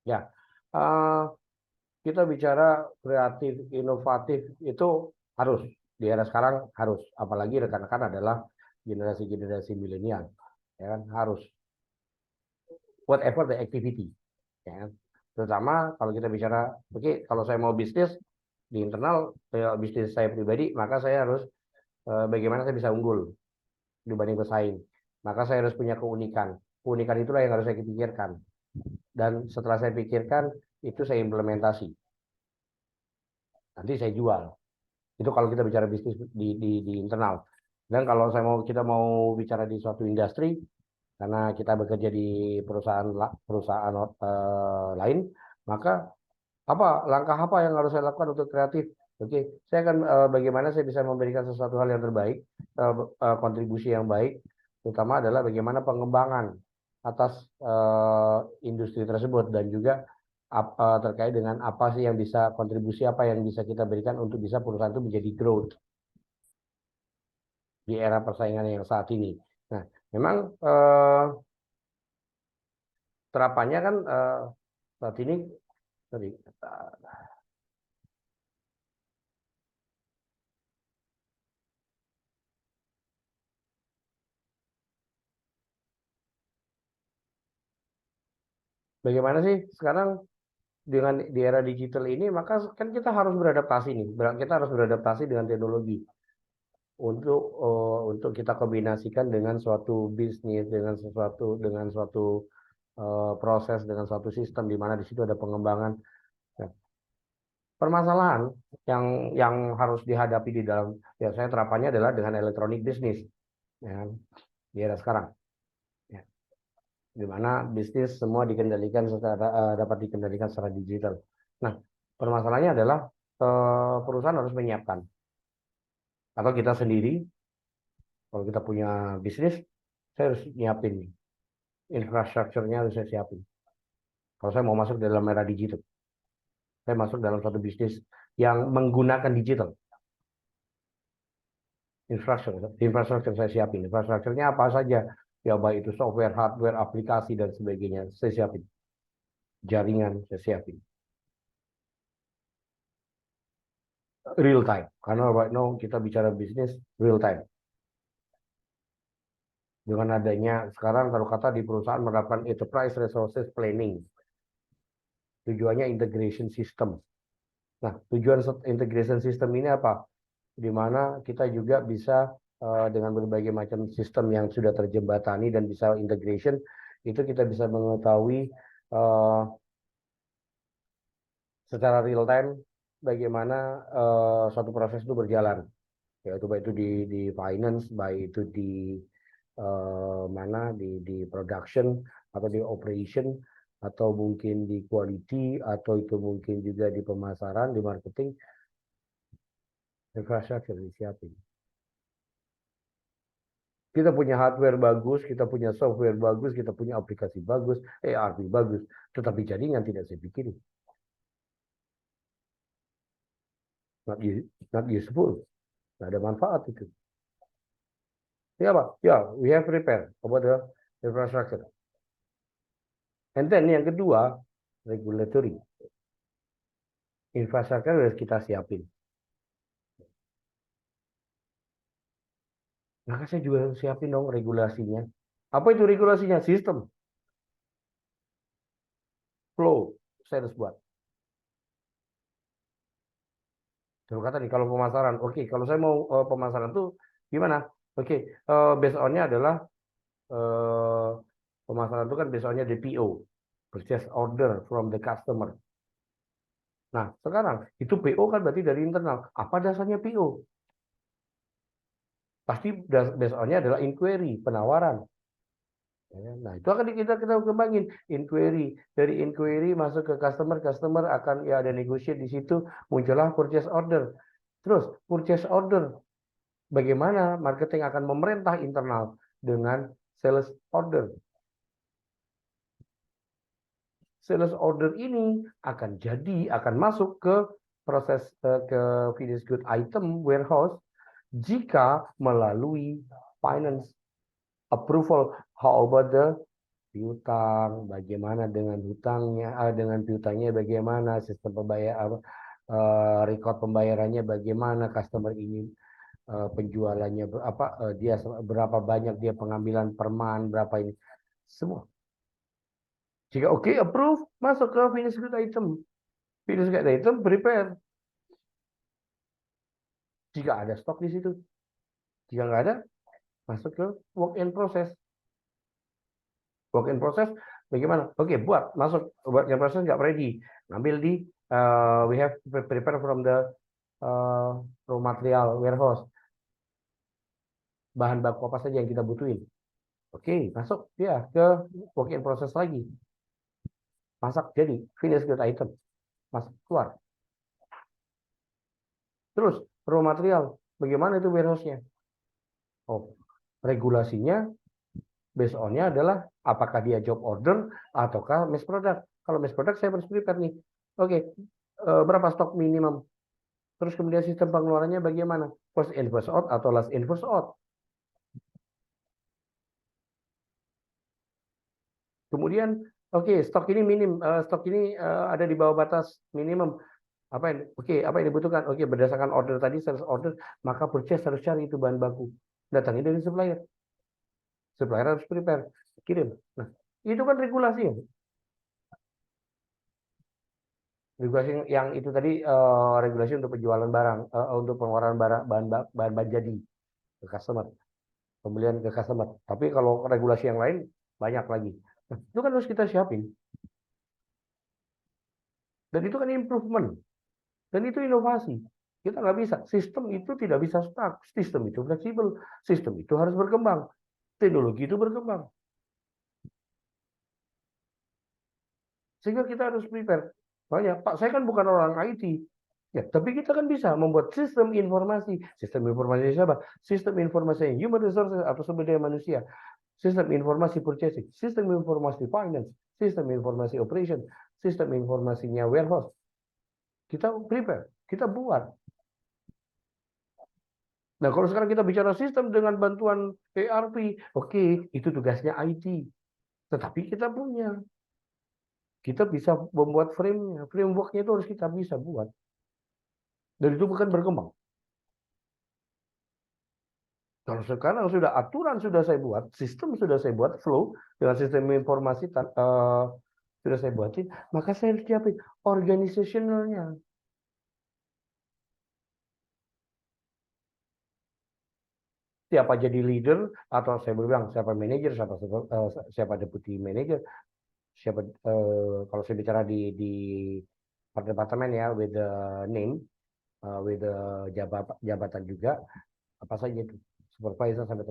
Ya, eh, kita bicara kreatif, inovatif itu harus di era sekarang harus, apalagi rekan-rekan adalah generasi-generasi milenial, ya kan harus whatever the activity, ya kan? Terutama kalau kita bicara, oke, kalau saya mau bisnis di internal bisnis saya pribadi, maka saya harus bagaimana saya bisa unggul dibanding pesaing. Maka saya harus punya keunikan. Keunikan itulah yang harus saya pikirkan. Dan setelah saya pikirkan, itu saya implementasi. Nanti saya jual. Itu kalau kita bicara bisnis di internal. Dan kalau kita mau bicara di suatu industri, karena kita bekerja di perusahaan lain, maka langkah apa yang harus saya lakukan untuk kreatif? Oke, saya akan bagaimana saya bisa memberikan sesuatu hal yang terbaik, kontribusi yang baik, terutama adalah bagaimana pengembangan atas industri tersebut dan juga terkait dengan apa sih yang bisa kontribusi apa yang bisa kita berikan untuk bisa perusahaan itu menjadi growth di era persaingan yang saat ini. Nah, memang terapannya kan saat ini, sorry, bagaimana sih sekarang dengan di era digital ini, maka kan kita harus beradaptasi nih. Kita harus beradaptasi dengan teknologi untuk kita kombinasikan dengan suatu bisnis, dengan suatu proses, dengan suatu sistem di mana di situ ada pengembangan. Nah, permasalahan yang harus dihadapi di dalam ya saya terapannya adalah dengan elektronik bisnis, ya, kan, di era sekarang, ya, di mana bisnis semua dapat dikendalikan secara digital. Nah, permasalahannya adalah perusahaan harus menyiapkan atau kita sendiri kalau kita punya bisnis, saya harus nyiapin infrastrukturnya harus saya siapin. Kalau saya mau masuk dalam era digital, saya masuk dalam satu bisnis yang menggunakan digital, infrastruktur saya siapin. Infrastrukturnya apa saja? Ya baik itu software, hardware, aplikasi dan sebagainya, saya siapin. Jaringan saya siapin. Real time, karena right now kita bicara bisnis real time. Dengan adanya sekarang kalau kata di perusahaan menerapkan enterprise resources planning, tujuannya integration system. Nah, tujuan integration system ini apa? Di mana kita juga bisa dengan berbagai macam sistem yang sudah terjembatani dan bisa integration, itu kita bisa mengetahui uh, secara real time bagaimana suatu proses itu berjalan. Yaitu baik itu di finance, baik itu di di production atau di operation atau mungkin di quality atau itu mungkin juga di pemasaran, di marketing, infrastruktur disiapin. Kita punya hardware bagus, kita punya software bagus, kita punya aplikasi bagus, ERP bagus, tetapi jaringan tidak saya pikirin. Not useful, nggak ada manfaat itu. Ya Pak, ya we have prepared about the infrastructure. And then yang kedua, regulatory. Infrastruktur harus kita siapin. Maka saya juga harus siapin dong regulasinya. Apa itu regulasinya? Sistem, flow, saya harus buat. Terus kata nih, kalau pemasaran, oke, kalau saya mau pemasaran tuh gimana? Oke, based on-nya adalah uh, pemasaran itu kan based on-nya DPO, purchase order from the customer. Nah, sekarang itu PO kan berarti dari internal. Apa dasarnya PO? Pasti based on-nya adalah inquiry, penawaran. Nah, itu akan kita kembangin inquiry. Dari inquiry masuk ke customer akan ya ada negotiate di situ, muncullah purchase order. Terus purchase order, bagaimana marketing akan memerintah internal dengan sales order. Sales order ini akan masuk ke proses ke finished good item warehouse jika melalui finance approval. How about the piutang, bagaimana dengan hutangnya, dengan piutangnya bagaimana, sistem pembayar, record pembayarannya bagaimana, customer ini penjualannya berapa, dia berapa banyak dia pengambilan per month, berapa ini, semua. Jika oke, approve, masuk ke finish good item. Finish good item, prepare. Jika ada stok di situ. Jika nggak ada, masuk ke work in process. Work in process bagaimana? Oke, buat masuk work in process nggak ready. Ambil di we have prepare from the raw material warehouse. Bahan baku apa saja yang kita butuhin. Oke, masuk ya ke work in process lagi. Masak jadi finish good item. Masuk keluar. Terus raw material, bagaimana itu warehouse-nya? Oh, regulasinya based on-nya adalah apakah dia job order ataukah mass product. Kalau mass product saya harus prepare nih. Oke, berapa stok minimum? Terus kemudian sistem pengeluarannya bagaimana? First in first out atau last in first out? Kemudian oke, stok ini minim, stok ini ada di bawah batas minimum. Apa yang apa yang dibutuhkan? Oke, berdasarkan order tadi, sales order, maka purchase harus cari itu bahan baku. Datangin dari supplier. Supplier harus prepare, kirim. Nah, itu kan regulasi ya. Regulasi yang itu tadi regulasi untuk penjualan barang, untuk pengeluaran barang bahan jadi ke customer, pembelian ke customer. Tapi kalau regulasi yang lain banyak lagi. Nah, itu kan harus kita siapin. Dan itu kan improvement. Dan itu inovasi. Kita nggak bisa. Sistem itu tidak bisa stuck. Sistem itu fleksibel. Sistem itu harus berkembang. Teknologi itu berkembang. Sehingga kita harus prepare. Banyak, Pak, saya kan bukan orang IT. Ya, tapi kita kan bisa membuat sistem informasi. Sistem informasi siapa? Sistem informasi human resources atau sumber daya manusia. Sistem informasi purchasing, sistem informasi finance, sistem informasi operation, sistem informasinya warehouse. Kita prepare, kita buat. Nah, kalau sekarang kita bicara sistem dengan bantuan ERP, oke, itu tugasnya IT. Tetapi kita punya. Kita bisa membuat frame-nya. Framework-nya itu harus kita bisa buat. Dan itu bukan berkembang. Kalau sekarang sudah aturan sudah saya buat, sistem sudah saya buat, flow dengan sistem informasi sudah saya buatin, maka saya harus siapin organisasionalnya. Siapa jadi leader atau saya bilang siapa manajer, siapa deputy manager, siapa kalau saya bicara di departemen ya with the name, with the jabatan juga apa saja itu supervisor sampai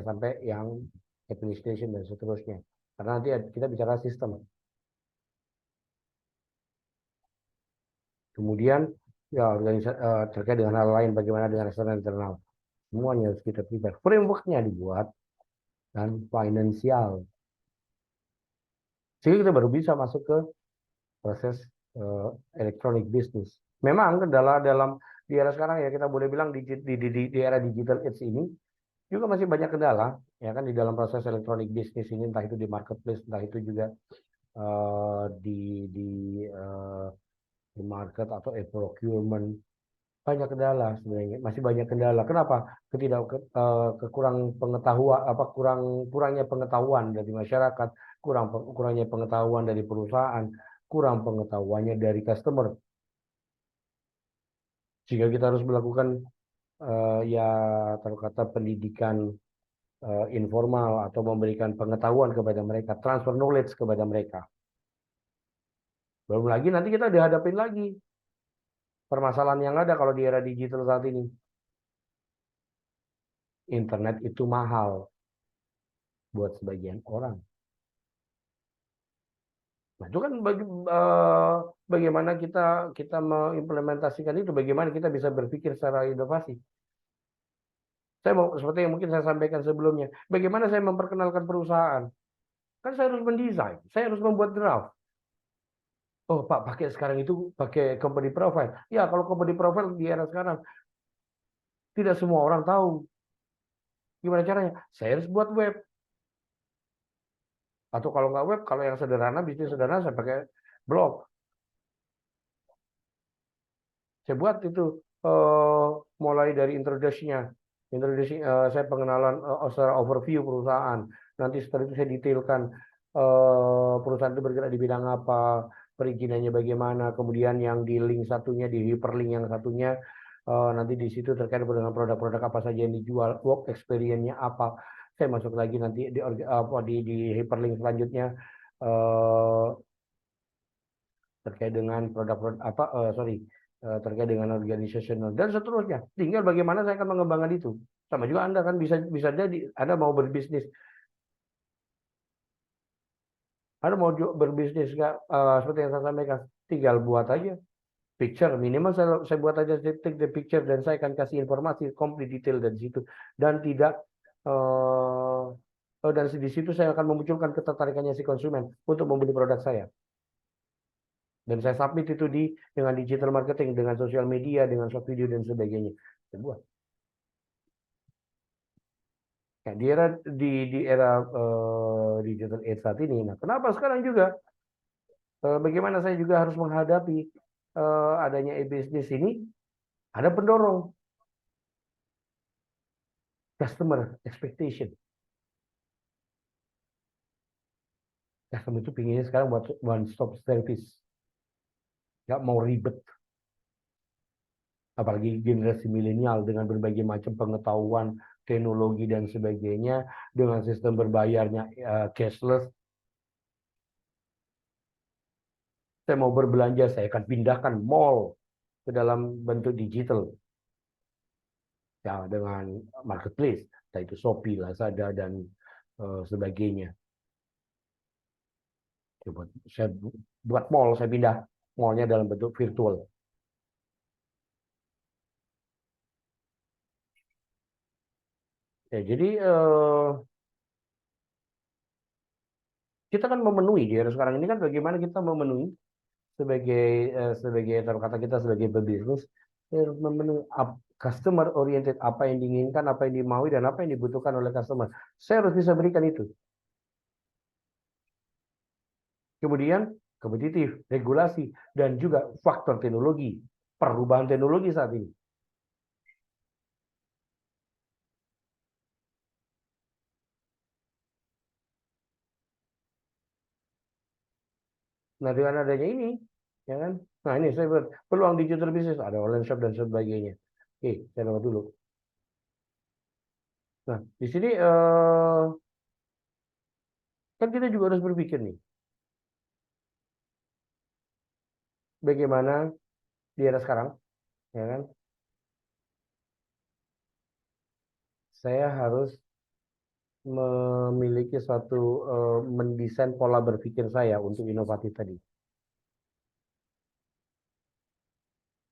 sampai yang administration dan seterusnya. Karena nanti kita bicara sistem. Kemudian ya terkait dengan hal lain bagaimana dengan eksternal internal. Semuanya harus kita prepare. Framework-nya dibuat dan finansial. Sehingga kita baru bisa masuk ke proses electronic business. Memang kendala dalam di era sekarang ya kita boleh bilang di era digital age ini juga masih banyak kendala ya kan di dalam proses electronic business ini, entah itu di marketplace, entah itu juga di market atau procurement. Banyak kendala sebenarnya, masih banyak kendala. Kenapa? Kekurang pengetahuan, kurangnya pengetahuan dari masyarakat, kurangnya pengetahuan dari perusahaan, kurang pengetahuannya dari customer. Jika kita harus melakukan ya terkata pendidikan informal atau memberikan pengetahuan kepada mereka, transfer knowledge kepada mereka. Belum lagi nanti kita dihadapin lagi permasalahan yang ada kalau di era digital saat ini. Internet itu mahal buat sebagian orang. Nah, itu kan bagaimana kita mengimplementasikan itu, bagaimana kita bisa berpikir secara inovasi. Saya mau seperti yang mungkin saya sampaikan sebelumnya, bagaimana saya memperkenalkan perusahaan. Kan saya harus mendesain, saya harus membuat draft. Oh, Pak, pakai sekarang itu pakai company profile. Ya, kalau company profile di era sekarang tidak semua orang tahu. Gimana caranya? Saya harus buat web. Atau kalau nggak web, kalau yang sederhana, bisnis sederhana, saya pakai blog. Saya buat itu mulai dari introduction-nya. Saya pengenalan secara overview perusahaan. Nanti setelah itu saya detailkan perusahaan itu bergerak di bidang apa, perizinannya bagaimana, kemudian yang di link satunya, di hyperlink yang satunya, nanti di situ terkait dengan produk-produk apa saja yang dijual, work experience-nya apa. Saya masuk lagi nanti di hyperlink selanjutnya eh, terkait dengan produk-produk apa terkait dengan organisasional dan seterusnya. Tinggal bagaimana saya akan mengembangkan itu. Sama juga Anda kan bisa bisa jadi Anda mau berbisnis, Anda mau berbisnis nggak seperti yang saya sampaikan, tinggal buat aja picture minimal saya buat aja take the picture dan saya akan kasih informasi komplit detail dari situ dan tidak dan di situ saya akan memunculkan ketertarikannya si konsumen untuk membeli produk saya. Dan saya submit itu dengan digital marketing, dengan sosial media, dengan short video dan sebagainya. Saya buat. Nah, di era digital age saat ini. Nah, kenapa sekarang juga? Bagaimana saya juga harus menghadapi adanya e-business ini? Ada pendorong customer expectation. Customer itu pinginnya sekarang buat one stop service, nggak mau ribet. Apalagi generasi milenial dengan berbagai macam pengetahuan, teknologi dan sebagainya, dengan sistem berbayarnya cashless. Saya mau berbelanja, saya akan pindahkan mall ke dalam bentuk digital. Ya, dengan marketplace, yaitu Shopee, Lazada, dan sebagainya. Saya buat mall, saya pindah mallnya dalam bentuk virtual. Ya, jadi kita kan memenuhi di era sekarang ini kan bagaimana kita memenuhi sebagai kata kita sebagai pebisnis memenuhi customer oriented, apa yang diinginkan, apa yang dimaui dan apa yang dibutuhkan oleh customer. Saya harus bisa berikan itu. Kemudian kompetitif, regulasi dan juga faktor teknologi, perubahan teknologi saat ini. Nah, dengan adanya ini, ya kan? Nah, ini saya buat peluang digital bisnis, ada online shop dan sebagainya. Oke, saya lewat dulu. Nah, di sini kan kita juga harus berpikir nih, bagaimana di era sekarang, ya kan? Saya harus memiliki suatu mendesain pola berpikir saya untuk inovatif tadi.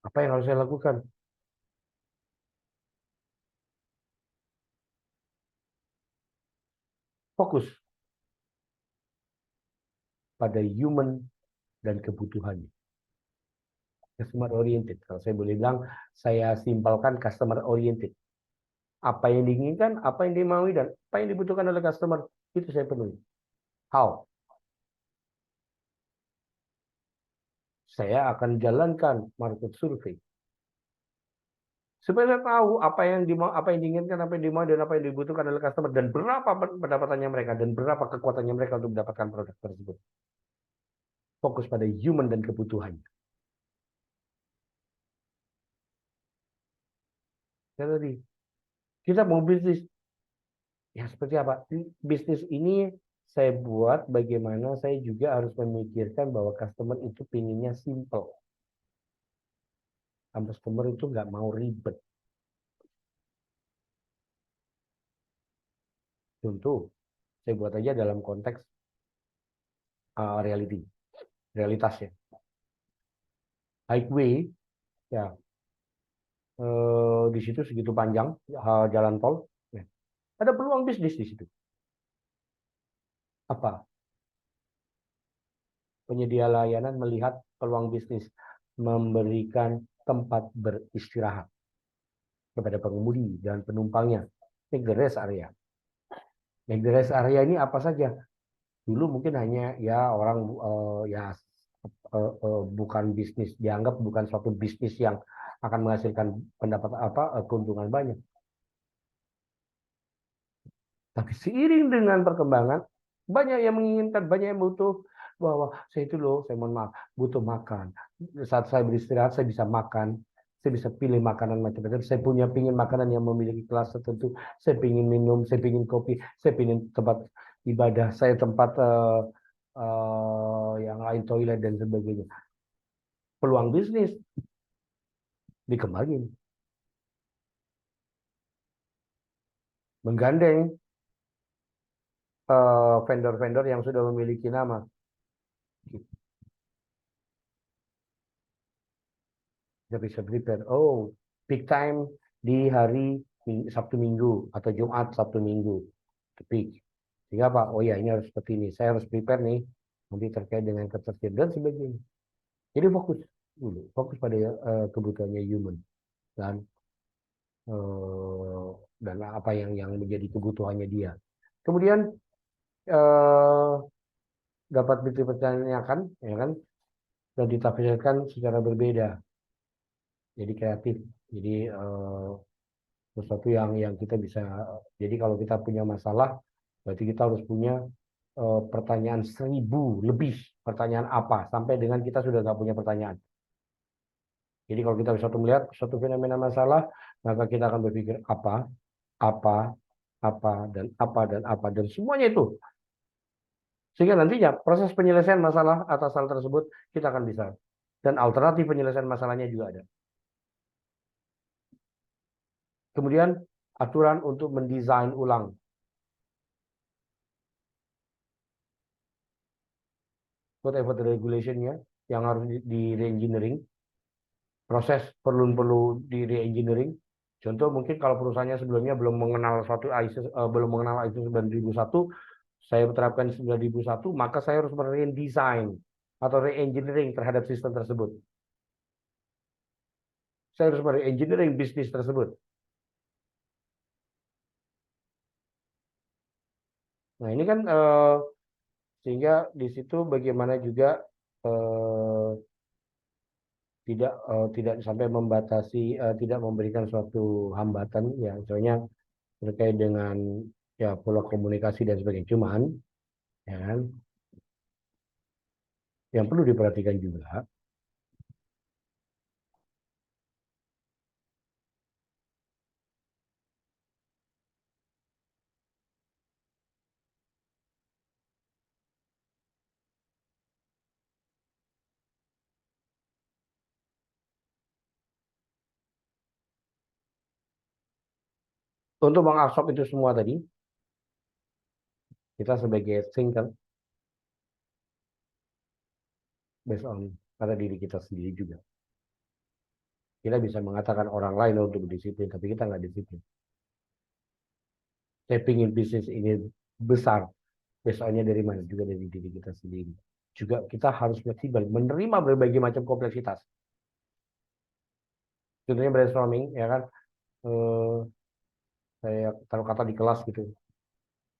Apa yang harus saya lakukan? Fokus pada human dan kebutuhannya. Customer oriented. Kalau saya boleh bilang, saya simpelkan customer oriented. Apa yang diinginkan, apa yang dimaui, dan apa yang dibutuhkan oleh customer, itu saya penuhi. How? Saya akan jalankan market survey. Supaya saya tahu apa yang dimau, apa yang diinginkan, apa yang dimau, dan apa yang dibutuhkan oleh customer, dan berapa pendapatannya mereka, dan berapa kekuatannya mereka untuk mendapatkan produk tersebut. Fokus pada human dan kebutuhan. Jadi, kita mau bisnis, ya seperti apa? Bisnis ini saya buat bagaimana saya juga harus memikirkan bahwa customer itu pinginnya simple. Customer itu nggak mau ribet. Contoh, saya buat aja dalam konteks realitasnya. Highway, ya di situ segitu panjang jalan tol, ya. Ada peluang bisnis di situ. Apa? Penyedia layanan melihat peluang bisnis, memberikan tempat beristirahat kepada pengemudi dan penumpangnya. Make the rest area. Make the rest area ini apa saja? Dulu mungkin hanya ya orang ya bukan bisnis, dianggap bukan suatu bisnis yang akan menghasilkan pendapat keuntungan banyak. Tapi seiring dengan perkembangan, banyak yang menginginkan, banyak yang butuh, bahwa saya itu loh, saya mohon maaf, butuh makan. Saat saya beristirahat, saya bisa makan, saya bisa pilih makanan macam-macam. Saya punya pingin makanan yang memiliki kelas tertentu. Saya pingin minum, saya pingin kopi, saya pingin tempat ibadah, saya tempat yang lain, toilet dan sebagainya. Peluang bisnis dikembangin, menggandeng vendor-vendor yang sudah memiliki nama. Kita bisa prepare. Oh, peak time di hari Sabtu Minggu atau Jumat Sabtu Minggu. Peak. Sehingga Pak, oh ya ini harus seperti ini. Saya harus prepare nih nanti terkait dengan ketersediaan dan sebagainya. Jadi fokus dulu, fokus pada kebutuhannya human dan uh, dan apa yang menjadi kebutuhannya dia. Kemudian uh, dapat dipertanyakan, ya kan, dan ditafsirkan secara berbeda. Jadi kreatif. Jadi sesuatu yang kita bisa, jadi kalau kita punya masalah berarti kita harus punya pertanyaan 1000 lebih pertanyaan apa sampai dengan kita sudah nggak punya pertanyaan. Jadi kalau kita bisa melihat suatu fenomena masalah, maka kita akan berpikir apa dan apa dan semuanya itu, sehingga nantinya proses penyelesaian masalah atas hal tersebut kita akan bisa, dan alternatif penyelesaian masalahnya juga ada. Kemudian aturan untuk mendesain ulang. Whatever the regulation-nya yang harus di re-engineering, proses perlu di re-engineering. Contoh mungkin kalau perusahaannya sebelumnya belum mengenal suatu ISO, belum mengenal ISO 9001, saya terapkan 9001, maka saya harus meredesain atau re-engineering terhadap sistem tersebut. Saya harus mere-engineering bisnis tersebut. Nah ini kan sehingga di situ bagaimana juga eh, tidak sampai membatasi, tidak memberikan suatu hambatan ya, misalnya terkait dengan ya pola komunikasi dan sebagainya. Cuman ya kan, yang perlu diperhatikan juga untuk mengabsorb itu semua tadi, kita sebagai thinker based on pada diri kita sendiri juga. Kita bisa mengatakan orang lain untuk berdisiplin, tapi kita nggak disiplin. Saya ingin bisnis ini besar, besarnya dari mana? Juga dari diri kita sendiri. Juga kita harus fleksibel, menerima berbagai macam kompleksitas. Contohnya brainstorming, ya kan? Eh, saya taruh kata di kelas gitu.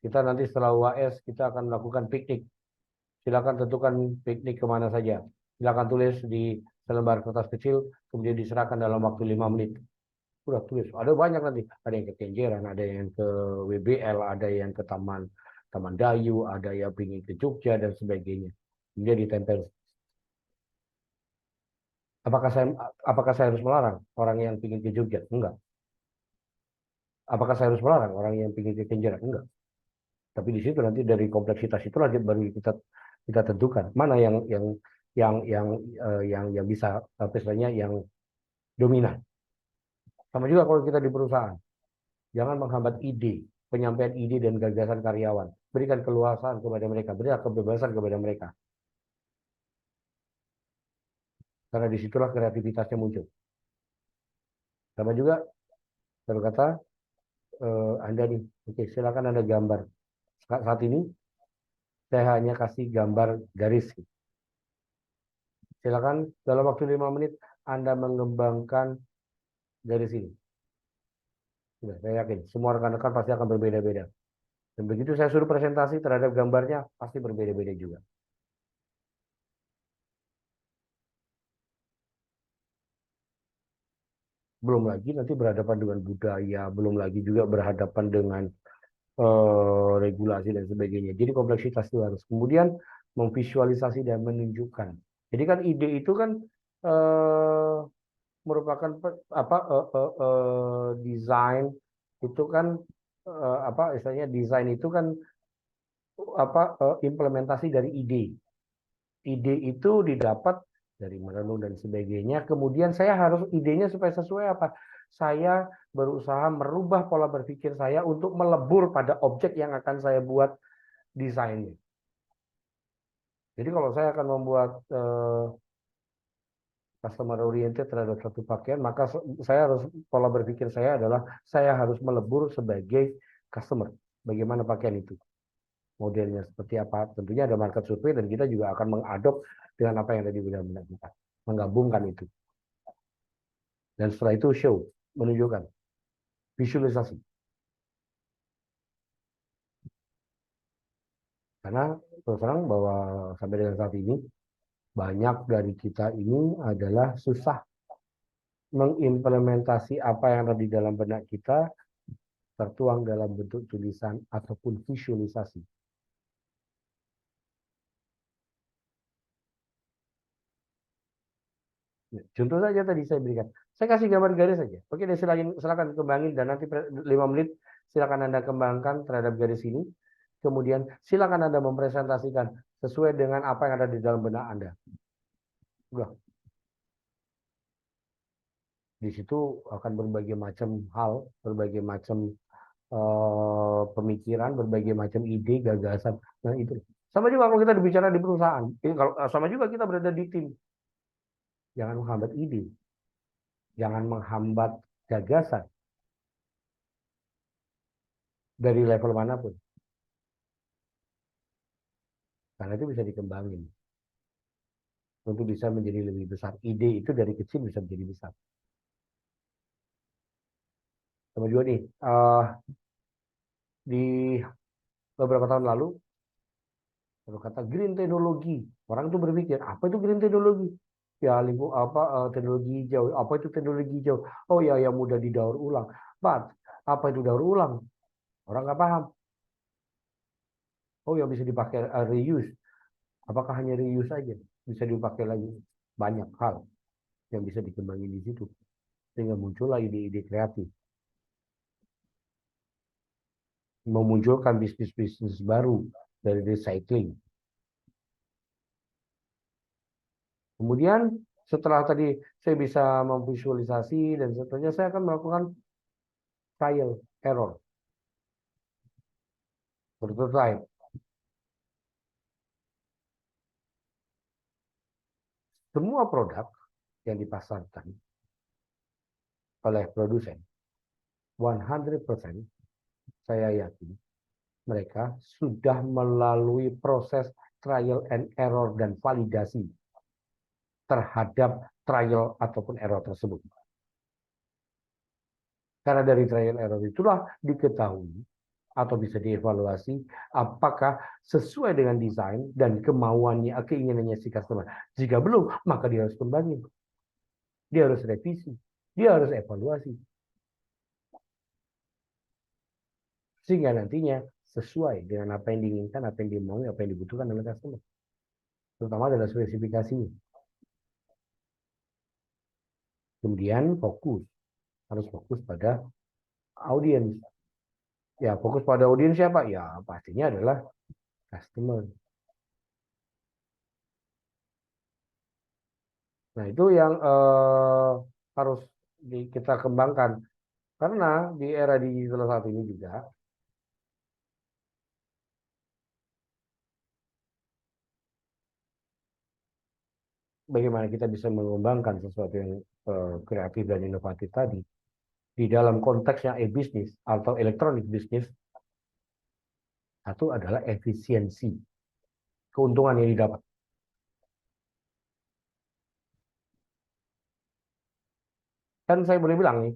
Kita nanti setelah UAS, kita akan melakukan piknik. Silakan tentukan piknik kemana saja. Silakan tulis di selembar kertas kecil, kemudian diserahkan dalam waktu 5 menit. Udah tulis. Ada banyak nanti. Ada yang ke Kenjeran, ada yang ke WBL, ada yang ke Taman Dayu, ada yang ingin ke Jogja dan sebagainya. Kemudian ditempel. Apakah saya harus melarang orang yang ingin ke Jogja? Enggak. Apakah saya harus melarang orang yang ingin ke Kenjeran? Enggak. Tapi di situ nanti dari kompleksitas itulah baru kita kita tentukan mana yang bisa misalnya yang dominan. Sama juga kalau kita di perusahaan, jangan menghambat ide, penyampaian ide dan gagasan karyawan. Berikan keluasan kepada mereka, berikan kebebasan kepada mereka. Karena disitulah kreativitasnya muncul. Sama juga, berkata Anda nih, oke silakan Anda gambar. Saat ini saya hanya kasih gambar garis. Silakan dalam waktu 5 menit Anda mengembangkan garis ini. Sudah, saya yakin semua rekan-rekan pasti akan berbeda-beda. Dan begitu saya suruh presentasi terhadap gambarnya, pasti berbeda-beda juga. Belum lagi nanti berhadapan dengan budaya, belum lagi juga berhadapan dengan regulasi dan sebagainya. Jadi kompleksitas itu harus. Kemudian memvisualisasi dan menunjukkan. Jadi kan ide itu kan eh, merupakan desain itu kan apa istilahnya desain itu kan implementasi dari ide. Ide itu didapat dari merenung dan sebagainya. Kemudian saya harus idenya supaya sesuai apa? Saya berusaha merubah pola berpikir saya untuk melebur pada objek yang akan saya buat desainnya. Jadi kalau saya akan membuat customer oriented terhadap satu pakaian, maka saya harus pola berpikir saya adalah saya harus melebur sebagai customer. Bagaimana pakaian itu? Modelnya seperti apa? Tentunya ada market survei dan kita juga akan mengadop dengan apa yang tadi sudah kita menggabungkan itu. Dan setelah itu show, menunjukkan visualisasi. Karena terus terang bahwa sampai dengan saat ini banyak dari kita ini adalah susah mengimplementasi apa yang ada di dalam benak kita tertuang dalam bentuk tulisan ataupun visualisasi. Contoh saja tadi saya berikan. Saya kasih gambar garis saja. Oke, silakan kembangin dan nanti 5 menit silakan Anda kembangkan terhadap garis ini. Kemudian silakan Anda mempresentasikan sesuai dengan apa yang ada di dalam benak Anda. Udah. Di situ akan berbagai macam hal, berbagai macam pemikiran, berbagai macam ide, gagasan. Nah itu. Sama juga kalau kita berbicara di perusahaan. Kalau sama juga kita berada di tim. Jangan menghambat ide, jangan menghambat gagasan dari level manapun. Karena itu bisa dikembangin untuk bisa menjadi lebih besar. Ide itu dari kecil bisa menjadi besar. Sama juga nih, di beberapa tahun lalu, kalau kata green teknologi, orang itu berpikir, apa itu green teknologi? Ya, teknologi hijau. Apa itu teknologi hijau? Oh ya, yang mudah didaur ulang. But, apa itu daur ulang? Orang nggak paham. Oh, yang bisa dipakai reuse. Apakah hanya reuse saja? Bisa dipakai lagi. Banyak hal yang bisa dikembangin di situ. Sehingga muncullah ide-ide kreatif. Memunculkan bisnis-bisnis baru dari recycling. Kemudian setelah tadi saya bisa memvisualisasi dan seterusnya, saya akan melakukan trial error. Prototype. Semua produk yang dipasarkan oleh produsen, 100% saya yakin mereka sudah melalui proses trial and error dan validasi terhadap trial ataupun error tersebut. Karena dari trial error itulah diketahui atau bisa dievaluasi apakah sesuai dengan desain dan kemauannya, keinginannya si customer. Jika belum, maka dia harus kembangin. Dia harus revisi. Dia harus evaluasi. Sehingga nantinya sesuai dengan apa yang diinginkan, apa yang dimau, apa yang dibutuhkan oleh customer. Terutama adalah spesifikasinya. Kemudian fokus. Harus fokus pada audiens. Ya, fokus pada audiens siapa? Ya, pastinya adalah customer. Nah, itu yang harus kita kembangkan. Karena di era digital saat ini juga, bagaimana kita bisa mengembangkan sesuatu yang kreatif dan inovatif tadi, di dalam konteksnya e-bisnis atau elektronik bisnis, satu adalah efisiensi, keuntungan yang didapat. Kan saya boleh bilang nih,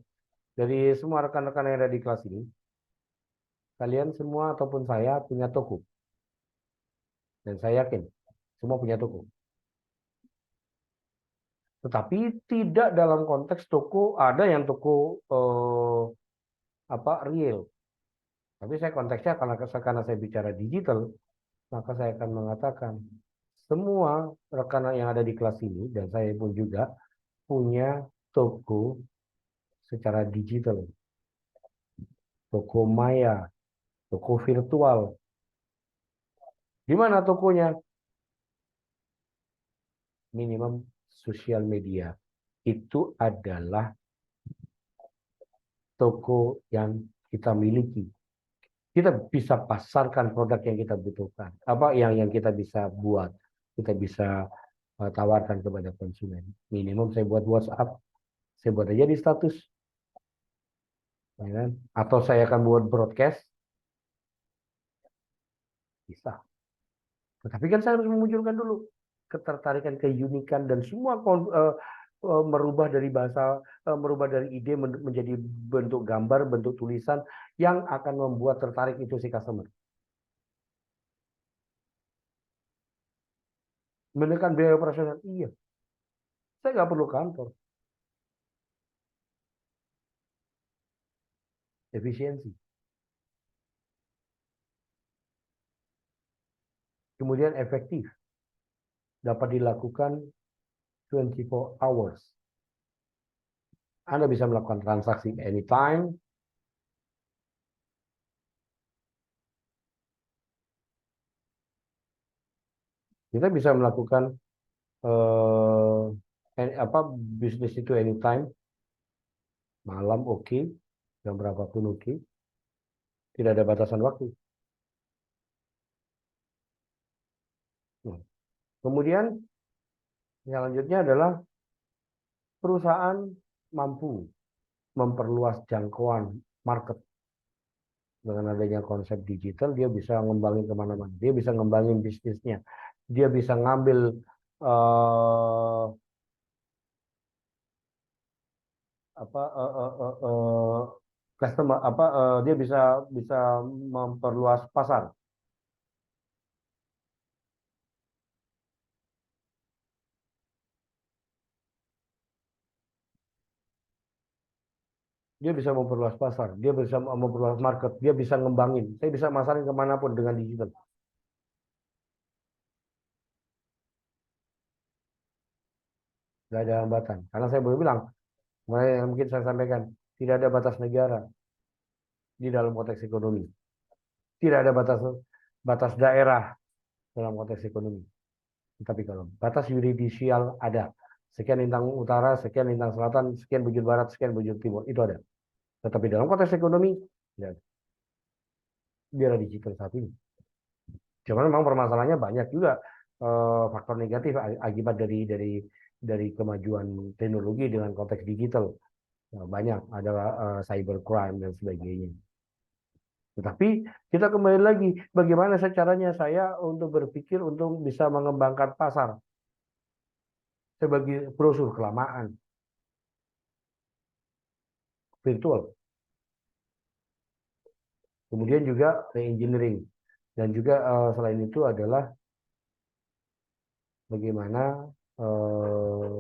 dari semua rekan-rekan yang ada di kelas ini, kalian semua ataupun saya punya toko. Dan saya yakin semua punya toko. Tetapi tidak dalam konteks toko, ada yang toko real. Tapi saya konteksnya karena saya bicara digital, maka saya akan mengatakan semua rekan yang ada di kelas ini dan saya pun juga punya toko secara digital, toko maya, toko virtual. Di mana tokonya? Minimum sosial media. Itu adalah toko yang kita miliki. Kita bisa pasarkan produk yang kita butuhkan. Apa yang kita bisa buat, kita bisa tawarkan kepada konsumen. Minimum saya buat WhatsApp, saya buat aja di status. Ya kan? Atau saya akan buat broadcast, bisa. Tetapi kan saya harus memunculkan dulu ketertarikan, keunikan, dan semua merubah dari bahasa, merubah dari ide menjadi bentuk gambar, bentuk tulisan yang akan membuat tertarik itu si customer. Menekan biaya operasional, iya. Saya nggak perlu kantor. Efisiensi. Kemudian efektif. Dapat dilakukan 24 hours. Anda bisa melakukan transaksi anytime. Kita bisa melakukan bisnis itu anytime. Malam oke, jam berapapun oke. Tidak ada batasan waktu. Nah, kemudian yang selanjutnya adalah perusahaan mampu memperluas jangkauan market. Dengan adanya konsep digital, dia bisa ngembangin kemana-mana. Dia bisa ngembangin bisnisnya. Dia bisa ngambil uh, customer, dia bisa bisa memperluas pasar. Dia bisa memperluas pasar, dia bisa memperluas market, dia bisa ngembangin. Saya bisa masarin kemanapun dengan digital. Nggak ada hambatan. Karena saya boleh bilang, mungkin saya sampaikan, tidak ada batas negara di dalam konteks ekonomi. Tidak ada batas batas daerah dalam konteks ekonomi. Tapi kalau batas yuridisial ada. Sekian lintang utara, sekian lintang selatan, sekian bujur barat, sekian bujur timur. Itu ada. Tetapi dalam konteks ekonomi, ya, biar digital saat ini. Cuman memang permasalahannya banyak juga faktor negatif akibat dari kemajuan teknologi dengan konteks digital. Banyak ada cybercrime dan sebagainya. Tetapi kita kembali lagi, bagaimana caranya saya untuk berpikir untuk bisa mengembangkan pasar sebagai brosur kelamaan virtual. Kemudian juga engineering dan juga selain itu adalah bagaimana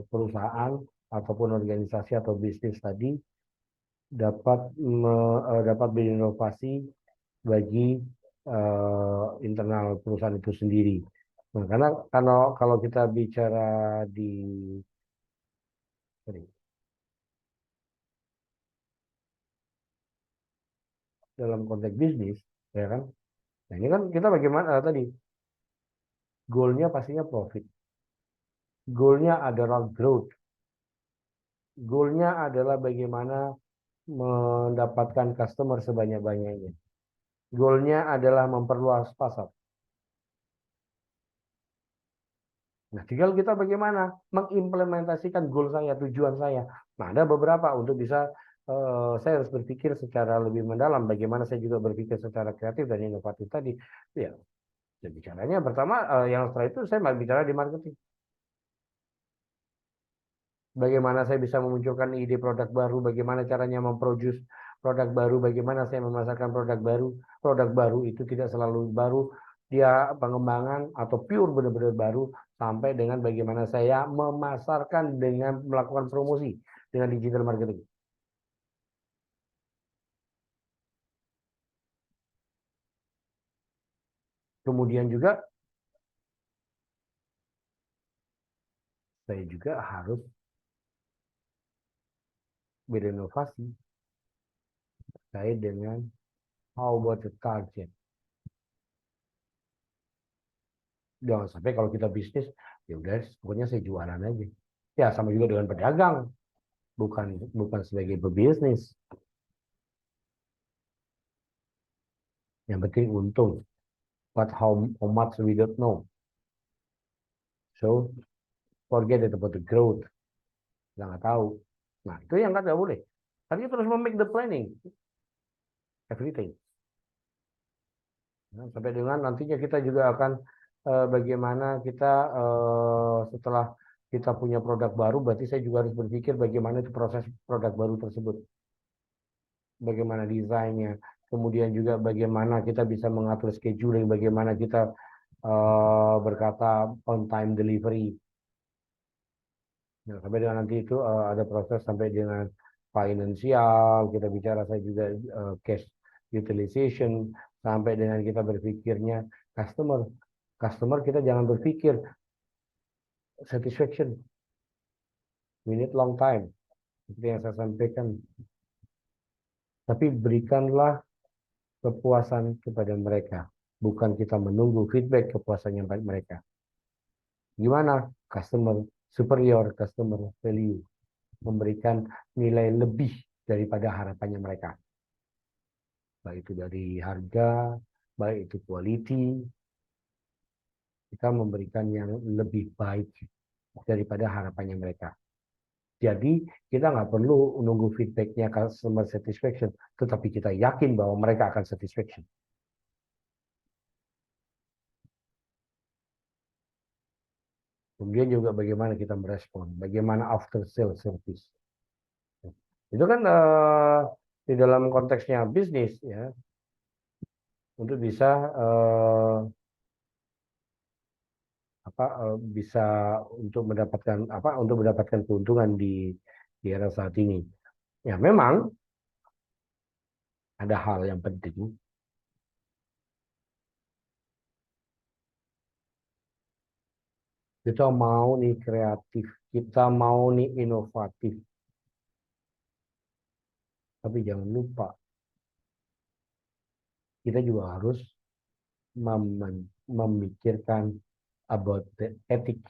perusahaan ataupun organisasi atau bisnis tadi dapat berinovasi bagi internal perusahaan itu sendiri. Nah, karena kalau kita bicara di sorry, dalam konteks bisnis, ya kan? Nah, ini kan kita bagaimana tadi goalnya pastinya profit, goalnya adalah growth, goalnya adalah bagaimana mendapatkan customer sebanyak-banyaknya. Goalnya adalah memperluas pasar. Nah, tinggal kita bagaimana mengimplementasikan goal saya, tujuan saya. Nah, ada beberapa untuk bisa saya harus berpikir secara lebih mendalam. Bagaimana saya juga berpikir secara kreatif dan inovatif tadi. Ya, jadi caranya pertama yang setelah itu saya bicara di marketing. Bagaimana saya bisa memunculkan ide produk baru, bagaimana caranya memproduce produk baru, bagaimana saya memasarkan produk baru. Produk baru itu tidak selalu baru, dia pengembangan atau pure benar-benar baru, sampai dengan bagaimana saya memasarkan dengan melakukan promosi dengan digital marketing. Kemudian juga saya juga harus berinovasi terkait dengan how about the target. Jangan sampai kalau kita bisnis, ya udah pokoknya saya jualan aja. Ya sama juga dengan pedagang, bukan bukan sebagai pebisnis. Yang penting untung. But how much we don't know. So forget it about the growth. Kita nggak tahu. Nah itu yang nggak boleh. Tapi terus make the planning, everything. Nah, sampai dengan nantinya kita juga akan bagaimana kita setelah kita punya produk baru, berarti saya juga harus berpikir bagaimana itu proses produk baru tersebut, bagaimana desainnya, kemudian juga bagaimana kita bisa mengatur scheduling, bagaimana kita berkata on time delivery. Nah, sampai dengan nanti itu ada proses sampai dengan finansial, kita bicara saya juga cash utilization, sampai dengan kita berpikirnya customer. Customer kita jangan berpikir satisfaction. We need long time. Seperti yang saya sampaikan. Tapi berikanlah kepuasan kepada mereka. Bukan kita menunggu feedback kepuasannya mereka. Gimana? Customer superior, customer value. Memberikan nilai lebih daripada harapannya mereka. Baik itu dari harga, baik itu quality. Kita memberikan yang lebih baik daripada harapannya mereka. Jadi kita nggak perlu menunggu feedbacknya customer satisfaction, tetapi kita yakin bahwa mereka akan satisfaction. Kemudian juga bagaimana kita merespon, bagaimana after sale service. Itu kan di dalam konteksnya bisnis ya, untuk bisa bisa untuk mendapatkan keuntungan di era saat ini. Ya memang ada hal yang penting. Kita mau nih kreatif, kita mau nih inovatif. Tapi jangan lupa, kita juga harus memikirkan about the ethic.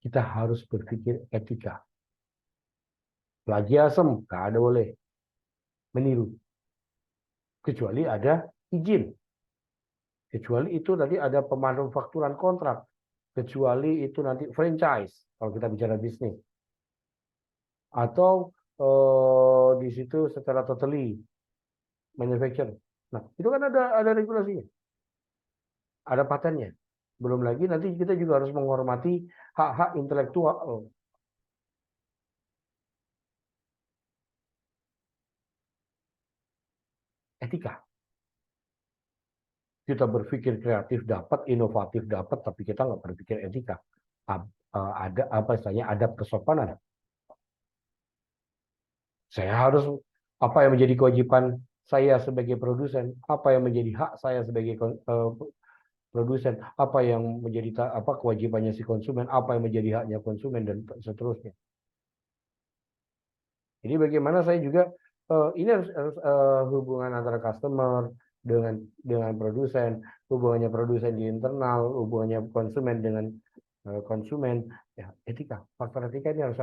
Kita harus berpikir etika. Plagiarisme, nggak ada boleh. Meniru. Kecuali ada izin. Kecuali itu nanti ada pemanufakturan kontrak. Kecuali itu nanti franchise, kalau kita bicara bisnis. Atau di situ secara totally manufacture. Nah, itu kan ada regulasinya. Ada patennya. Belum lagi nanti kita juga harus menghormati hak-hak intelektual. Etika. Kita berpikir kreatif dapat, inovatif dapat, tapi kita nggak berpikir etika. Ada apa istilahnya, ada kesopanan. Saya harus apa yang menjadi kewajiban saya sebagai produsen, apa yang menjadi hak saya sebagai produsen, apa yang menjadi kewajibannya si konsumen, apa yang menjadi haknya konsumen dan seterusnya. Jadi bagaimana saya juga ini harus hubungan antara customer dengan produsen, hubungannya produsen di internal, hubungannya konsumen dengan konsumen, ya etika. Faktor etika ini harus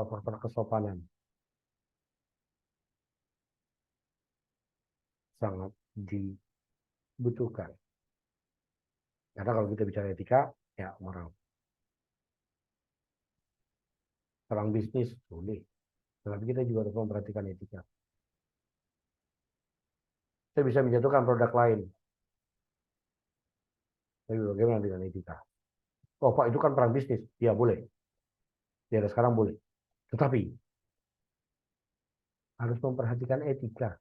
faktor kesopanan. Sangat dibutuhkan. Karena kalau kita bicara etika, ya moral. Orang bisnis boleh, tapi kita juga harus memperhatikan etika. Saya bisa menjatuhkan produk lain, tapi bagaimana dengan etika? Oh Pak, itu kan perang bisnis. Ya boleh. Ya sekarang boleh. Tetapi harus memperhatikan etika.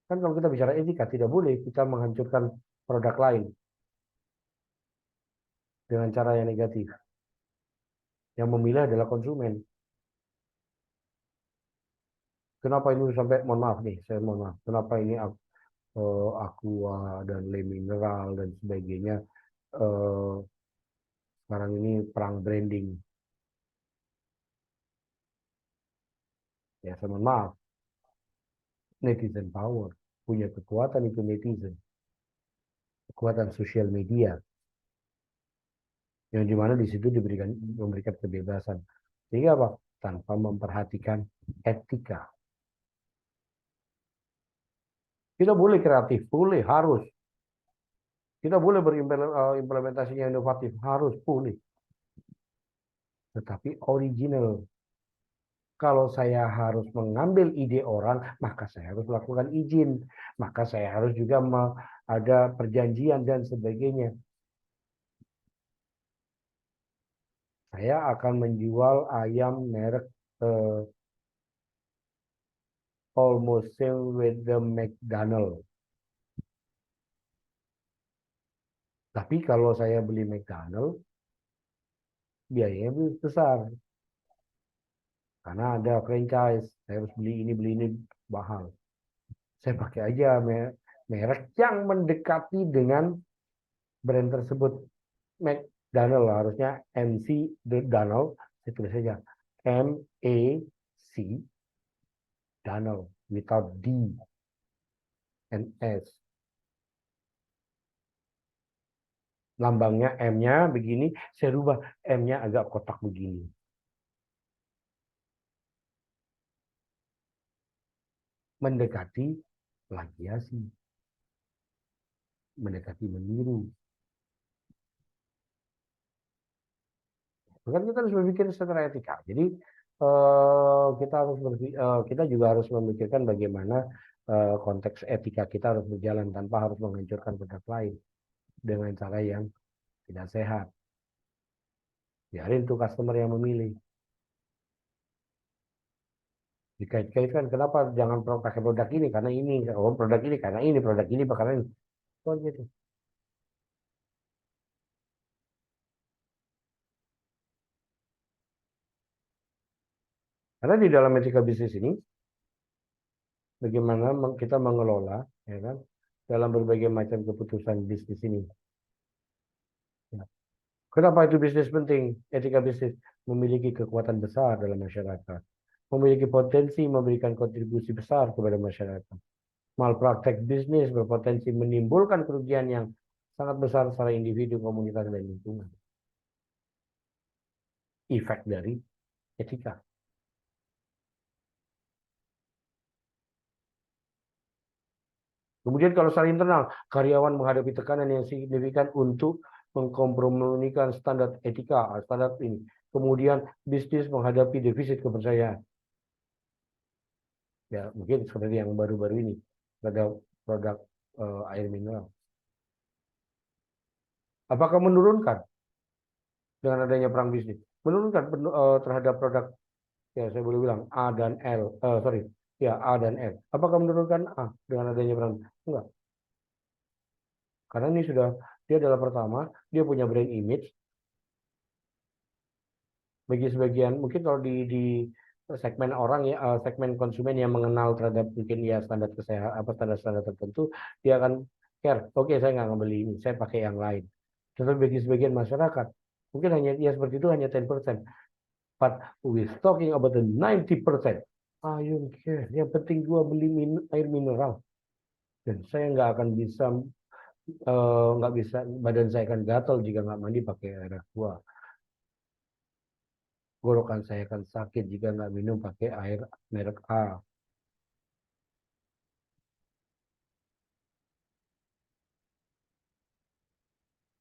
Kan kalau kita bicara etika, tidak boleh kita menghancurkan produk lain dengan cara yang negatif. Yang memilih adalah konsumen. Kenapa ini sampai, mohon maaf nih, saya mohon maaf. Kenapa ini Aqua dan Le Mineral dan sebagainya eh, sekarang ini perang branding? Ya, saya mohon maaf. Netizen power, punya kekuatan itu netizen, kekuatan sosial media, yang dimana di situ memberikan kebebasan. Sehingga apa? Tanpa memperhatikan etika. Kita boleh kreatif, boleh, harus. Kita boleh berimplementasi yang inovatif, harus, boleh. Tetapi original. Kalau saya harus mengambil ide orang, maka saya harus melakukan izin. Maka saya harus juga ada perjanjian dan sebagainya. Saya akan menjual ayam merek almost same with the McDonald. Tapi kalau saya beli McDonald, biayanya besar. Karena ada franchise, saya harus beli ini mahal. Saya pakai aja merek yang mendekati dengan brand tersebut. McDonald harusnya MC Donald, saya tulis saja M-A-C Donald without D and S. Lambangnya M-nya begini, saya rubah M-nya agak kotak begini. Mendekati plagiasi, mendekati meniru. Kan kita harus berpikir secara etika. Jadi kita juga harus memikirkan bagaimana konteks etika kita harus berjalan tanpa harus menghancurkan produk lain dengan cara yang tidak sehat. Biarin tuh customer yang memilih. Dikait-kaitkan, kenapa jangan pakai produk ini karena ini, produk ini karena ini, produk ini karena ini. Oh gitu. Karena di dalam etika bisnis ini, bagaimana kita mengelola, ya kan, dalam berbagai macam keputusan bisnis ini. Ya. Kenapa itu bisnis penting? Etika bisnis memiliki kekuatan besar dalam masyarakat, memiliki potensi memberikan kontribusi besar kepada masyarakat. Malpraktek bisnis berpotensi menimbulkan kerugian yang sangat besar secara individu, komunitas, dan lingkungan. Efek dari etika. Kemudian kalau secara internal, karyawan menghadapi tekanan yang signifikan untuk mengkompromikan standar etika, standar ini. Kemudian bisnis menghadapi defisit kepercayaan. Ya, mungkin seperti yang baru-baru ini, produk air mineral. Apakah menurunkan dengan adanya perang bisnis? Menurunkan terhadap produk, ya saya boleh bilang A dan L, sorry, ya A dan L. Apakah menurunkan A dengan adanya perang? Enggak. Karena ini dia adalah pertama, dia punya brand image. Bagi sebagian, mungkin kalau di segmen orang ya, segmen konsumen yang mengenal terhadap mungkin ya standar kesehatan, apa standar-standar tertentu, dia akan care. Oke, saya nggak ngambil ini, saya pakai yang lain. Tetapi bagi sebagian masyarakat, mungkin hanya ya seperti itu hanya 10%. But we're talking about the 90%. I don't care. Yang penting gua beli air mineral. Dan saya nggak akan bisa nggak bisa, badan saya akan gatal jika nggak mandi pakai air aqua. Gorokan saya akan sakit jika nggak minum pakai air merek A.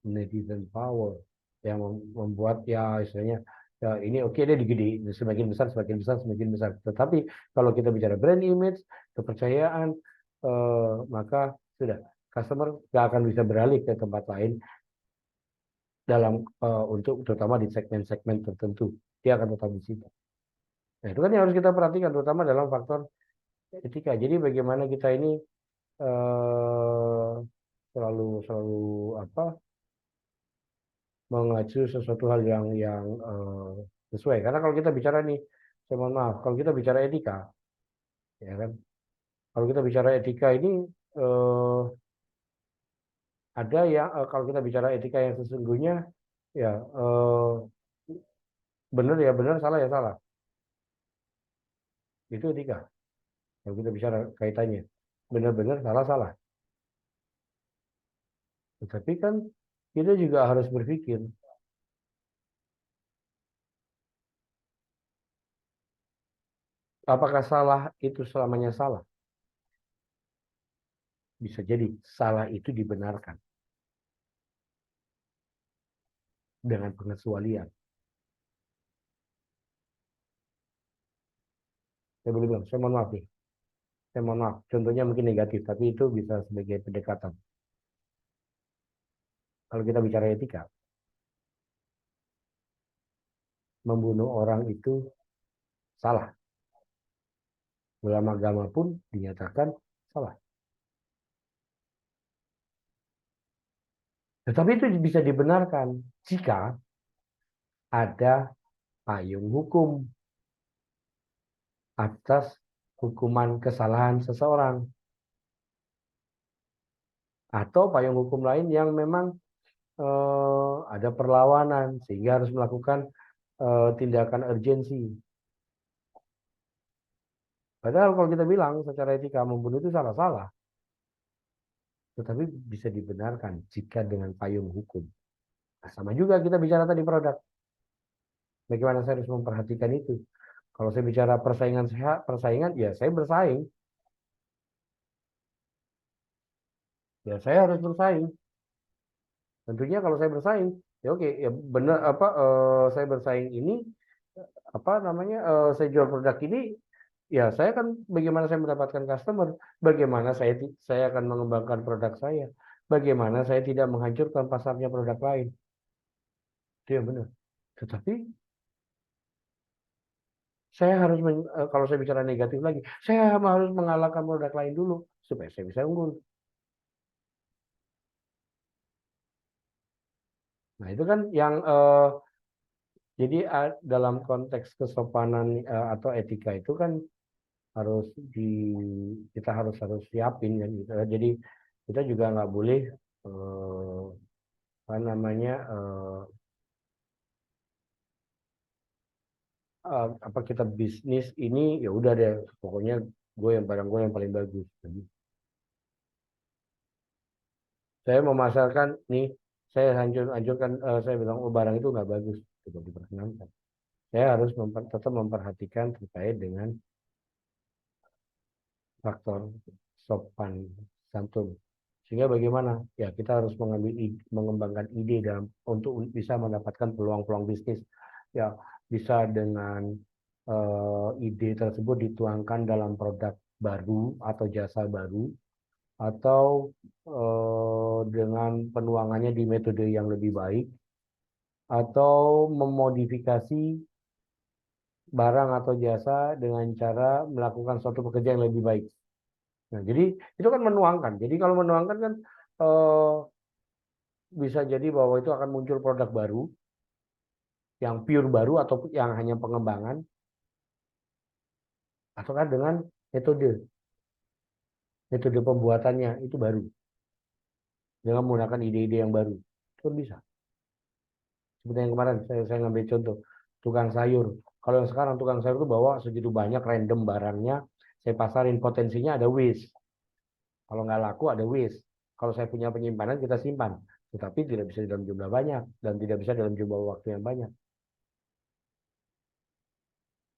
Netizen power yang membuat ya istilahnya ya ini oke deh digede semakin besar semakin besar semakin besar. Tetapi kalau kita bicara brand image, kepercayaan, maka sudah customer nggak akan bisa beralih ke tempat lain dalam untuk terutama di segmen-segmen tertentu. Dia akan tetap di situ. Nah, itu kan yang harus kita perhatikan, terutama dalam faktor etika. Jadi bagaimana kita ini eh, selalu selalu apa mengacu sesuatu hal yang sesuai. Karena kalau kita bicara nih, saya mohon maaf, kalau kita bicara etika, ya kan, kalau kita bicara etika ini eh, ada yang kalau kita bicara etika yang sesungguhnya, ya benar ya benar, salah ya salah. Itu etika. Kalau kita bicara kaitannya, benar-benar salah-salah. Tetapi kan kita juga harus berpikir, apakah salah itu selamanya salah? Bisa jadi salah itu dibenarkan dengan pengecualian. Saya boleh bilang, saya mohon maaf nih. Saya mohon maaf. Contohnya mungkin negatif, tapi itu bisa sebagai pendekatan. Kalau kita bicara etika, membunuh orang itu salah. Dalam agama pun dinyatakan salah. Tetapi itu bisa dibenarkan jika ada payung hukum atas hukuman kesalahan seseorang. Atau payung hukum lain yang memang ada perlawanan sehingga harus melakukan tindakan urgensi. Padahal kalau kita bilang secara etika membunuh itu salah-salah, tetapi bisa dibenarkan jika dengan payung hukum. Nah, sama juga kita bicara tadi produk. Bagaimana saya harus memperhatikan itu? Kalau saya bicara persaingan sehat, persaingan, ya saya bersaing. Ya saya harus bersaing. Tentunya kalau saya bersaing, ya oke, ya benar apa saya bersaing ini apa namanya saya jual produk ini, ya saya kan bagaimana saya mendapatkan customer, bagaimana saya akan mengembangkan produk saya, bagaimana saya tidak menghancurkan pasarnya produk lain. Itu yang benar. Tetapi saya harus kalau saya bicara negatif lagi, saya harus mengalahkan produk lain dulu supaya saya bisa unggul. Nah, itu kan yang jadi dalam konteks kesopanan atau etika itu kan harus kita harus siapin kan gitu. Jadi kita juga nggak boleh apa namanya apa kita bisnis ini ya udah deh pokoknya barang gue yang paling bagus. Jadi, saya memasarkan nih, saya hancurkan saya bilang oh barang itu nggak bagus, tidak diperkenankan. Saya harus tetap memperhatikan terkait dengan faktor sopan santun. Sehingga bagaimana? Ya kita harus mengembangkan ide untuk bisa mendapatkan peluang-peluang bisnis. Ya bisa dengan ide tersebut dituangkan dalam produk baru atau jasa baru atau dengan penuangannya di metode yang lebih baik atau memodifikasi barang atau jasa dengan cara melakukan suatu pekerjaan yang lebih baik. Nah, jadi itu kan menuangkan. Jadi kalau menuangkan kan eh, bisa jadi bahwa itu akan muncul produk baru, yang pure baru atau yang hanya pengembangan, ataukah dengan metode metode pembuatannya itu baru dengan menggunakan ide-ide yang baru. Itu kan bisa. Seperti yang kemarin saya ngambil contoh tukang sayur. Kalau yang sekarang tukang sayur itu bawa segitu banyak random barangnya, saya pasarin potensinya ada waste. Kalau nggak laku ada waste. Kalau saya punya penyimpanan kita simpan, tetapi tidak bisa dalam jumlah banyak dan tidak bisa dalam jumlah waktu yang banyak.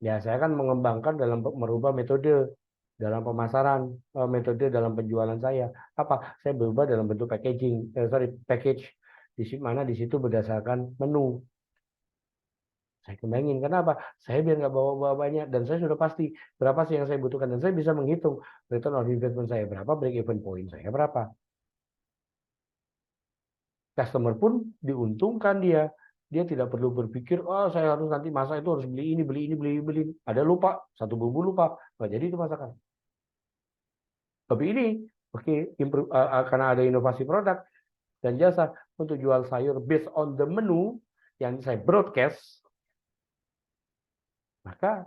Ya, saya akan mengembangkan dalam merubah metode dalam pemasaran, metode dalam penjualan saya. Apa? Saya berubah dalam bentuk packaging, package mana di situ berdasarkan menu. Saya kembangin. Kenapa? Saya biar nggak bawa-bawa banyak dan saya sudah pasti berapa sih yang saya butuhkan dan saya bisa menghitung return on investment saya berapa, break even point saya berapa. Customer pun diuntungkan dia. Dia tidak perlu berpikir, oh saya harus nanti masak itu harus beli ini, beli ini, beli. Ada lupa, satu bumbu lupa, nggak jadi itu masakan. Tapi ini, oke, karena ada inovasi produk dan jasa untuk jual sayur based on the menu yang saya broadcast, maka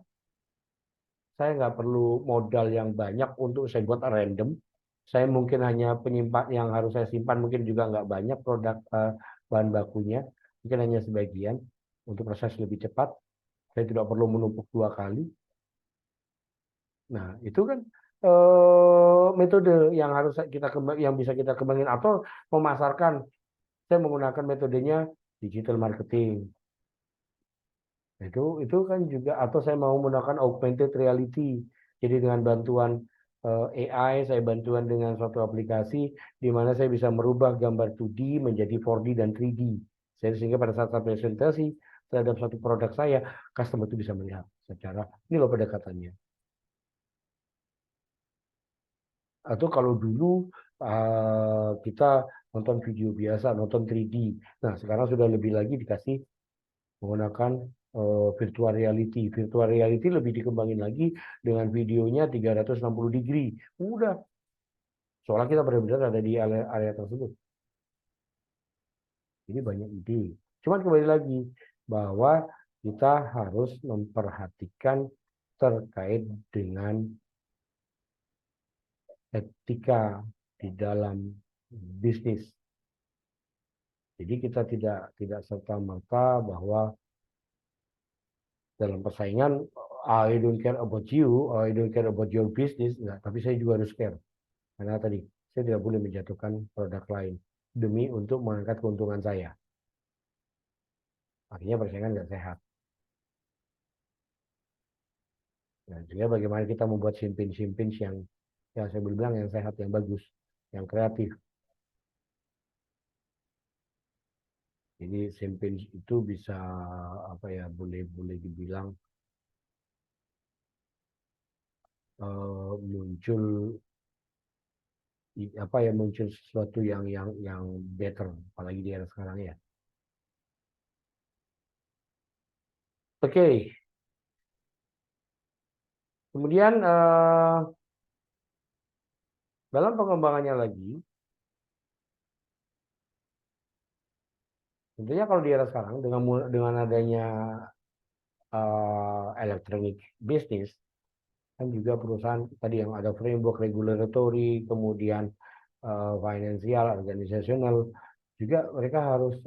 saya nggak perlu modal yang banyak untuk saya buat random. Saya mungkin hanya penyimpan yang harus saya simpan, mungkin juga nggak banyak produk bahan bakunya, mungkin hanya sebagian untuk proses lebih cepat. Saya tidak perlu menumpuk 2 kali. Nah, itu kan metode yang harus yang bisa kita kembangin atau memasarkan. Saya menggunakan metodenya digital marketing. Itu kan juga, atau saya mau menggunakan augmented reality. Jadi dengan bantuan AI, saya bantuan dengan suatu aplikasi di mana saya bisa merubah gambar 2D menjadi 4D dan 3D. Sehingga pada saat saya presentasi terhadap suatu produk saya, customer itu bisa melihat secara ini loh pendekatannya. Atau kalau dulu kita nonton video biasa, nonton 3D. Nah, sekarang sudah lebih lagi dikasih menggunakan virtual reality. Virtual reality lebih dikembangin lagi dengan videonya 360 degree. Udah, soalnya kita benar-benar ada di area tersebut. Jadi banyak ide. Cuman kembali lagi bahwa kita harus memperhatikan terkait dengan etika di dalam bisnis. Jadi kita tidak serta-merta bahwa dalam persaingan I don't care about you, I don't care about your business, enggak, tapi saya juga harus care. Karena tadi saya tidak boleh menjatuhkan produk lain demi untuk mengangkat keuntungan saya. Artinya persaingan nggak sehat. Nah, juga bagaimana kita membuat simpin-simpin yang saya bilang yang sehat, yang bagus, yang kreatif. Jadi simpin itu bisa apa ya, boleh dibilang muncul apa ya, muncul sesuatu yang better, apalagi di era sekarang ya. Oke, kemudian dalam pengembangannya lagi, tentunya kalau di era sekarang dengan adanya electronic business, kan juga perusahaan tadi yang ada framework regulatory, kemudian finansial, organisasional, juga mereka harus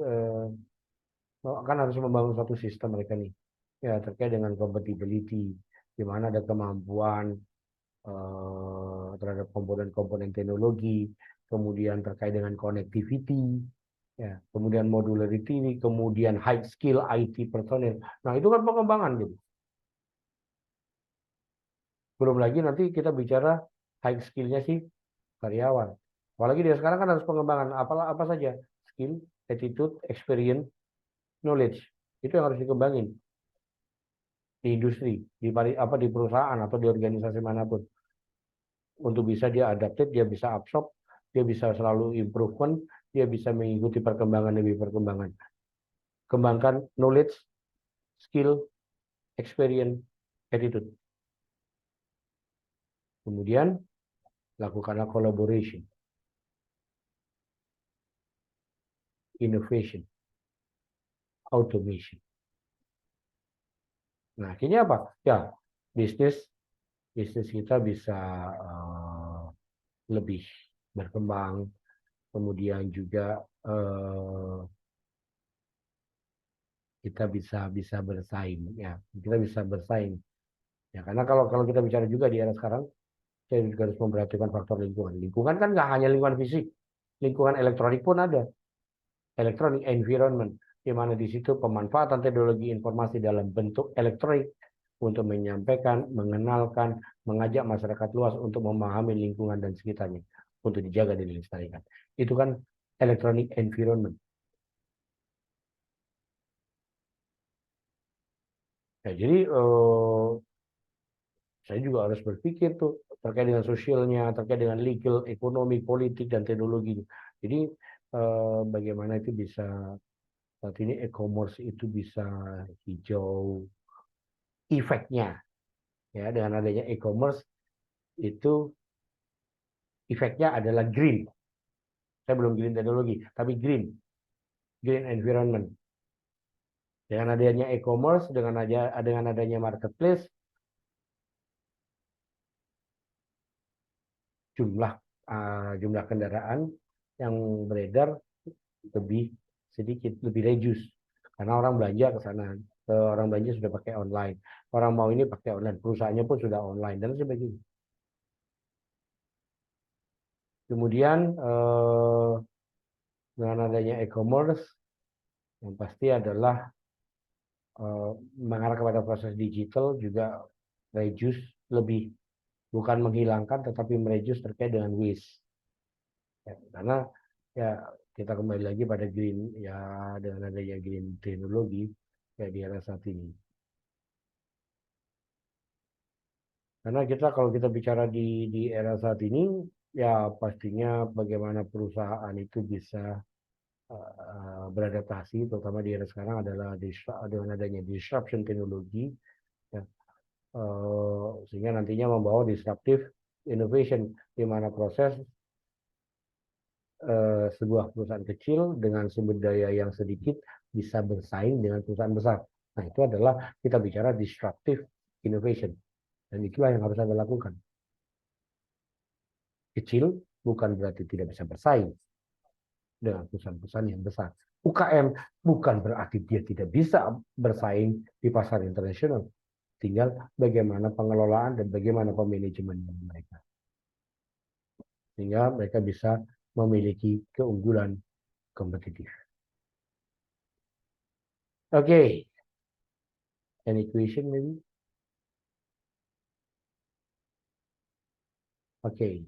membangun suatu sistem mereka nih, ya terkait dengan compatibility, di mana ada kemampuan terhadap komponen-komponen teknologi, kemudian terkait dengan connectivity, ya, kemudian modularity, kemudian high skill IT personel. Nah, itu kan pengembangan gitu. Belum lagi nanti kita bicara high skill-nya sih karyawan. Apalagi dia sekarang kan harus pengembangan apa saja, skill, attitude, experience, knowledge. Itu yang harus dikembangin di industri, di perusahaan atau di organisasi manapun. Untuk bisa dia adapted, dia bisa absorb, dia bisa selalu improvement, dia bisa mengikuti perkembangan demi perkembangan. Kembangkan knowledge, skill, experience, attitude. Kemudian lakukanlah collaboration, innovation, automation. Nah, akhirnya apa? Ya, bisnis kita bisa lebih berkembang, kemudian juga kita bisa bersaing, ya, kita bisa bersaing. Ya, karena kalau kita bicara juga di era sekarang, saya juga harus memperhatikan faktor lingkungan. Lingkungan kan nggak hanya lingkungan fisik, lingkungan elektronik pun ada, electronic environment, di mana di situ pemanfaatan teknologi informasi dalam bentuk elektronik untuk menyampaikan, mengenalkan, mengajak masyarakat luas untuk memahami lingkungan dan sekitarnya, untuk dijaga dan dilestarikan. Itu kan electronic environment. Ya, jadi saya juga harus berpikir tuh terkait dengan sosialnya, terkait dengan legal, ekonomi, politik, dan teknologi. Jadi bagaimana itu bisa Saat ini e-commerce itu bisa hijau efeknya, ya dengan adanya e-commerce itu efeknya adalah green. Saya belum green teknologi, tapi green environment. Dengan adanya e-commerce, dengan adanya marketplace, jumlah kendaraan yang beredar lebih sedikit, lebih reduce. Karena orang belanja ke sana, orang belanja sudah pakai online. Orang mau ini pakai online, perusahaannya pun sudah online dan sebagainya. Kemudian dengan adanya e-commerce, yang pasti adalah mengarah kepada proses digital juga reduce lebih, bukan menghilangkan tetapi mereduce terkait dengan waste. Ya, karena ya kita kembali lagi pada green, ya dengan adanya green teknologi ya di era saat ini. Karena kalau kita bicara di era saat ini, ya pastinya bagaimana perusahaan itu bisa beradaptasi, terutama di era sekarang adalah dengan adanya disruption teknologi, ya, sehingga nantinya membawa disruptive innovation, di mana proses sebuah perusahaan kecil dengan sumber daya yang sedikit bisa bersaing dengan perusahaan besar. Nah, itu adalah kita bicara disruptive innovation. Dan itulah yang harus Anda lakukan. Kecil bukan berarti tidak bisa bersaing dengan perusahaan-perusahaan yang besar. UKM bukan berarti dia tidak bisa bersaing di pasar internasional. Tinggal bagaimana pengelolaan dan bagaimana pemanajemen mereka. Sehingga mereka bisa memiliki keunggulan kompetitif. Oke. Any question maybe? Oke.